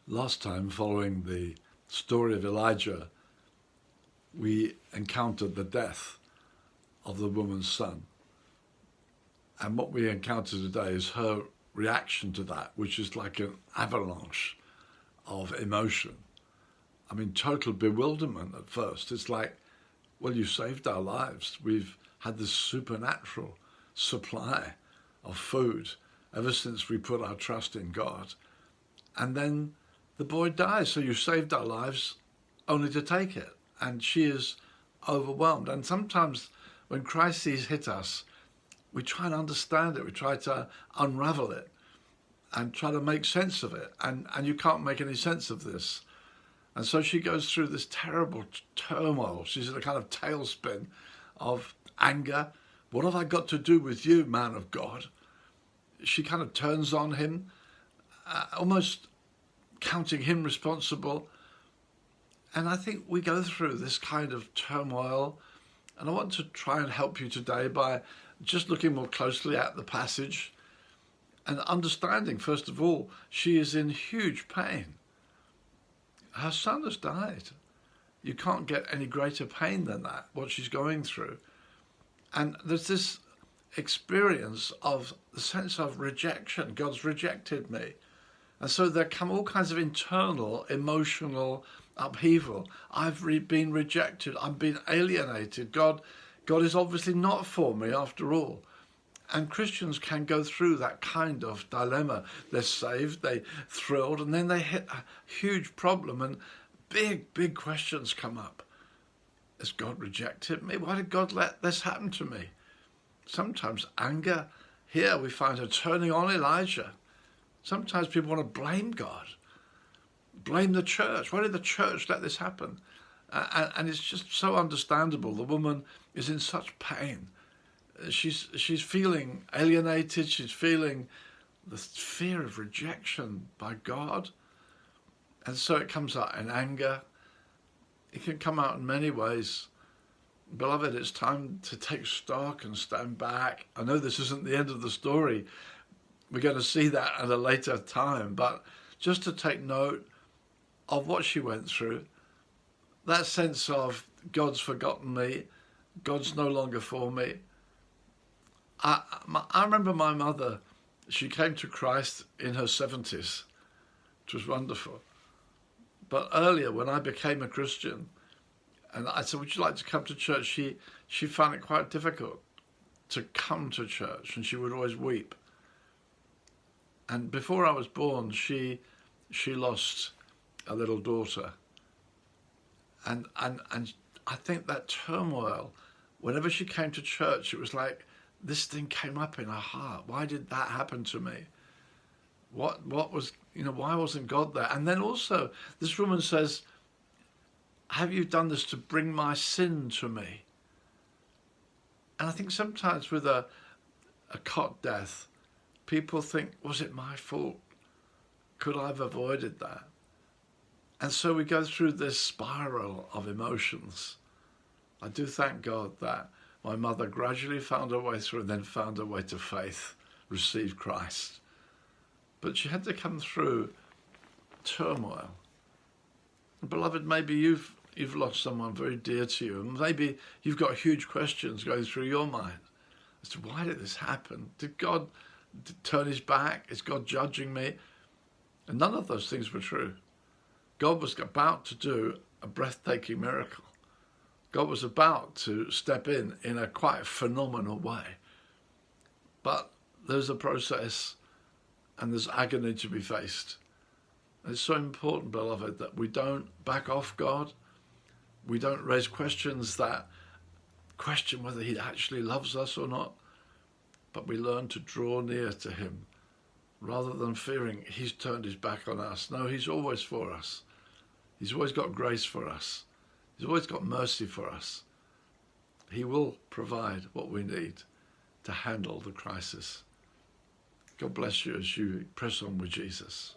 Last time, following the story of Elijah, we encountered the death of the woman's son. And what we encounter today is her reaction to that, which is like an avalanche of emotion. I mean, total bewilderment at first. It's like, well, you saved our lives. We've had this supernatural supply of food ever since we put our trust in God. And then the boy dies, so you saved our lives only to take it. And she is overwhelmed. And sometimes when crises hit us, we try and understand it. We try to unravel it and try to make sense of it. And you can't make any sense of this. And so she goes through this terrible turmoil. She's in a kind of tailspin of anger. What have I got to do with you, man of God? She kind of turns on him, almost counting him responsible. And I think we go through this kind of turmoil. And I want to try and help you today by just looking more closely at the passage and understanding, first of all, she is in huge pain. Her son has died. You can't get any greater pain than that, what she's going through. And there's this experience of the sense of rejection. God's rejected me. And so there come all kinds of internal, emotional upheaval. I've been rejected. I've been alienated. God is obviously not for me after all. And Christians can go through that kind of dilemma. They're saved, they're thrilled, and then they hit a huge problem and big questions come up. Has God rejected me? Why did God let this happen to me? Sometimes anger. Here we find her turning on Elijah. Sometimes people want to blame God, blame the church. Why did the church let this happen? And it's just so understandable. The woman is in such pain. She's feeling alienated. She's feeling the fear of rejection by God. And so it comes out in anger. It can come out in many ways. Beloved, it's time to take stock and stand back. I know this isn't the end of the story. We're going to see that at a later time, but just to take note of what she went through, that sense of God's forgotten me, God's no longer for me. I remember my mother, she came to Christ in her 70s, which was wonderful. But earlier, when I became a Christian, and I said, would you like to come to church? She found it quite difficult to come to church, and she would always weep. And before I was born, she lost a little daughter. And I think that turmoil, whenever she came to church, it was like this thing came up in her heart. Why did that happen to me? What was, why wasn't God there? And then also, this woman says, have you done this to bring my sin to me? And I think sometimes with a cot death, people think, was it my fault? Could I have avoided that? And so we go through this spiral of emotions. I do thank God that my mother gradually found her way through and then found her way to faith, received Christ. But she had to come through turmoil. And beloved, maybe you've lost someone very dear to you, and maybe you've got huge questions going through your mind as to why did this happen? Did God turn his back? Is God judging me? And none of those things were true. God was about to do a breathtaking miracle. God was about to step in a quite phenomenal way. But there's a process and there's agony to be faced. And it's so important, beloved, that we don't back off God. We don't raise questions that question whether he actually loves us or not. But we learn to draw near to him rather than fearing he's turned his back on us. No, he's always for us. He's always got grace for us. He's always got mercy for us. He will provide what we need to handle the crisis. God bless you as you press on with Jesus.